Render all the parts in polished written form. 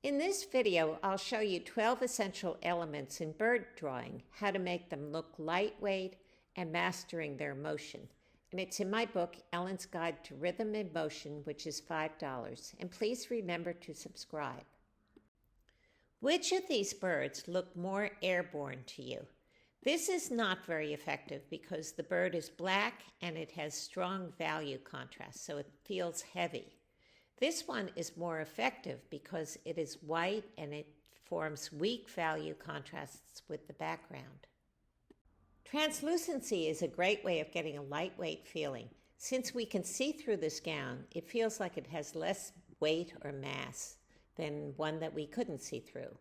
In this video, I'll show you 12 essential elements in bird drawing, how to make them look lightweight and mastering their motion. And it's in my book, Ellen's Guide to Rhythm and Motion, which is $5. And please remember to subscribe. Which of these birds look more airborne to you? This is not very effective because the bird is black and it has strong value contrast, so it feels heavy. This one is more effective because it is white and it forms weak value contrasts with the background. Translucency is a great way of getting a lightweight feeling. Since we can see through this gown, it feels like it has less weight or mass than one that we couldn't see through.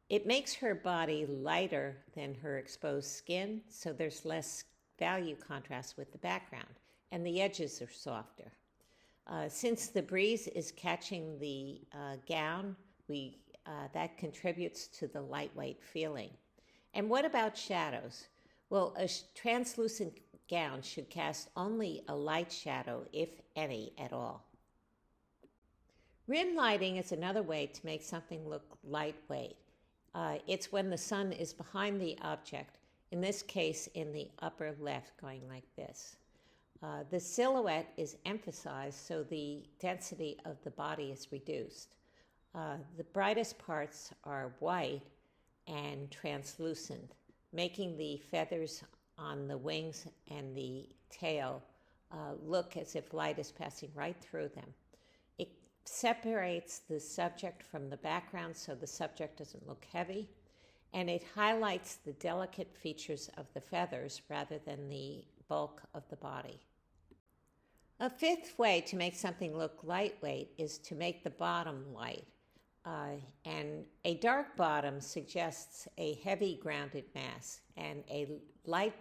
It makes her body lighter than her exposed skin, so there's less value contrast with the background, and the edges are softer. Since the breeze is catching the gown, that contributes to the lightweight feeling. And what about shadows? Well, a translucent gown should cast only a light shadow, if any at all. Rim lighting is another way to make something look lightweight. It's when the sun is behind the object, in this case in the upper left, going like this. The silhouette is emphasized, so the density of the body is reduced. The brightest parts are white and translucent, making the feathers on the wings and the tail look as if light is passing right through them. It separates the subject from the background so the subject doesn't look heavy, and it highlights the delicate features of the feathers rather than the bulk of the body. A fifth way to make something look lightweight is to make the bottom light. And a dark bottom suggests a heavy grounded mass, and a light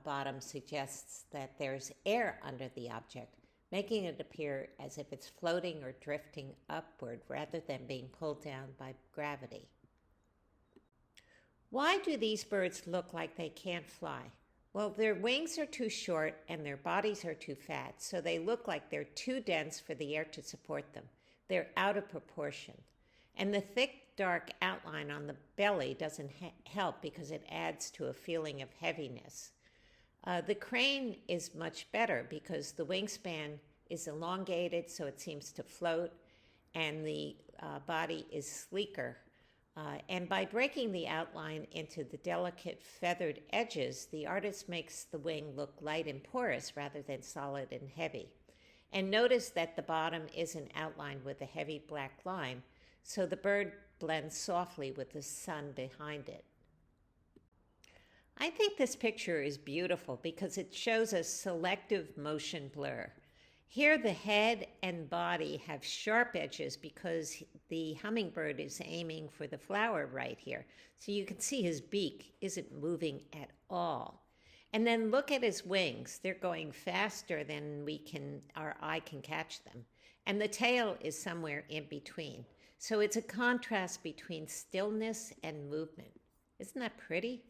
bottom suggests that there's air under the object, making it appear as if it's floating or drifting upward rather than being pulled down by gravity. Why do these birds look like they can't fly? Well, their wings are too short and their bodies are too fat, so they look like they're too dense for the air to support them. They're out of proportion. And the thick, dark outline on the belly doesn't help because it adds to a feeling of heaviness. The crane is much better because the wingspan is elongated, so it seems to float, and the body is sleeker. And by breaking the outline into the delicate feathered edges, the artist makes the wing look light and porous rather than solid and heavy. And notice that the bottom isn't outlined with a heavy black line, so the bird blends softly with the sun behind it. I think this picture is beautiful because it shows a selective motion blur. Here the head and body have sharp edges because the hummingbird is aiming for the flower right here. So you can see his beak isn't moving at all. And then look at his wings. They're going faster than our eye can catch them. And the tail is somewhere in between. So it's a contrast between stillness and movement. Isn't that pretty?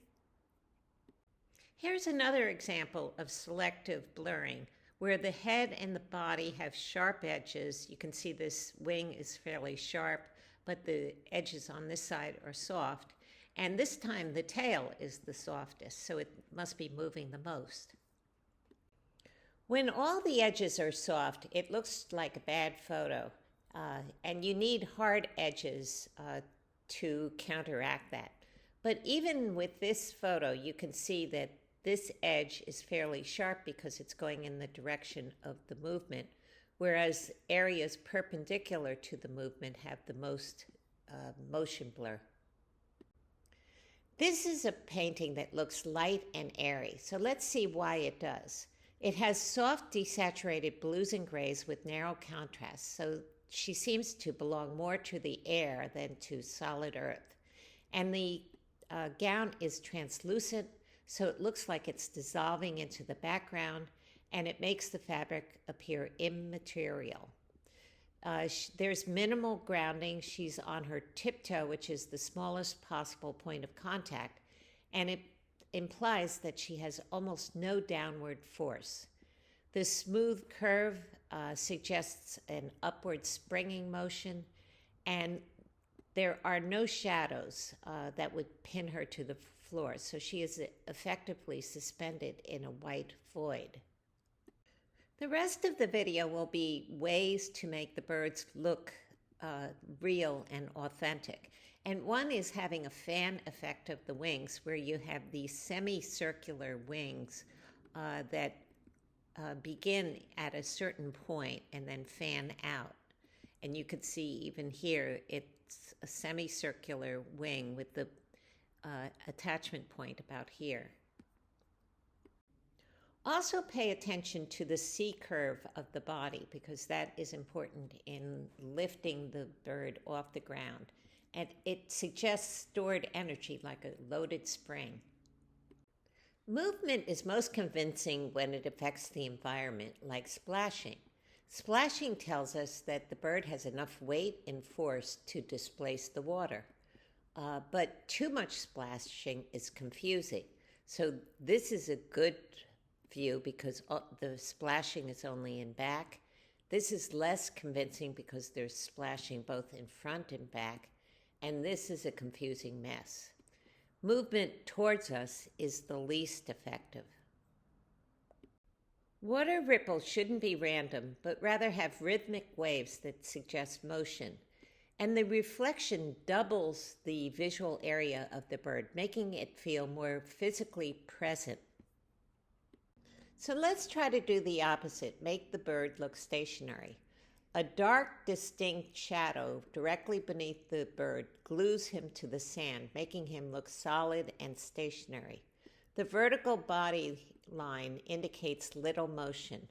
Here's another example of selective blurring, where the head and the body have sharp edges. You can see this wing is fairly sharp, but the edges on this side are soft. And this time the tail is the softest, so it must be moving the most. When all the edges are soft, it looks like a bad photo. And you need hard edges to counteract that. But even with this photo, you can see that this edge is fairly sharp because it's going in the direction of the movement, whereas areas perpendicular to the movement have the most motion blur. This is a painting that looks light and airy, so let's see why it does. It has soft desaturated blues and grays with narrow contrast, so she seems to belong more to the air than to solid earth. And the gown is translucent, so it looks like it's dissolving into the background, and it makes the fabric appear immaterial. There's minimal grounding. She's on her tiptoe, which is the smallest possible point of contact, and it implies that she has almost no downward force. The smooth curve suggests an upward springing motion, and there are no shadows that would pin her to the floor, so she is effectively suspended in a white void. The rest of the video will be ways to make the birds look real and authentic. And one is having a fan effect of the wings, where you have these semicircular wings that begin at a certain point and then fan out. And you could see even here, it's a semicircular wing with the attachment point about here. Also pay attention to the C curve of the body, because that is important in lifting the bird off the ground. And it suggests stored energy like a loaded spring. Movement is most convincing when it affects the environment, like splashing. Splashing tells us that the bird has enough weight and force to displace the water. But too much splashing is confusing. So this is a good view because the splashing is only in back. This is less convincing because there's splashing both in front and back. And this is a confusing mess. Movement towards us is the least effective. Water ripples shouldn't be random, but rather have rhythmic waves that suggest motion. And the reflection doubles the visual area of the bird, making it feel more physically present. So let's try to do the opposite, make the bird look stationary. A dark, distinct shadow directly beneath the bird glues him to the sand, making him look solid and stationary. The vertical body line indicates little motion.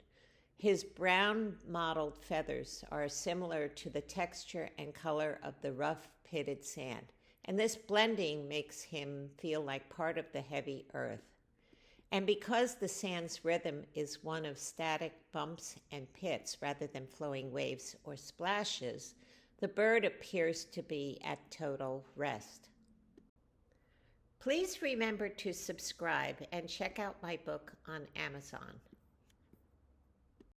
His brown mottled feathers are similar to the texture and color of the rough pitted sand, and this blending makes him feel like part of the heavy earth. And because the sand's rhythm is one of static bumps and pits rather than flowing waves or splashes, the bird appears to be at total rest. Please remember to subscribe and check out my book on Amazon.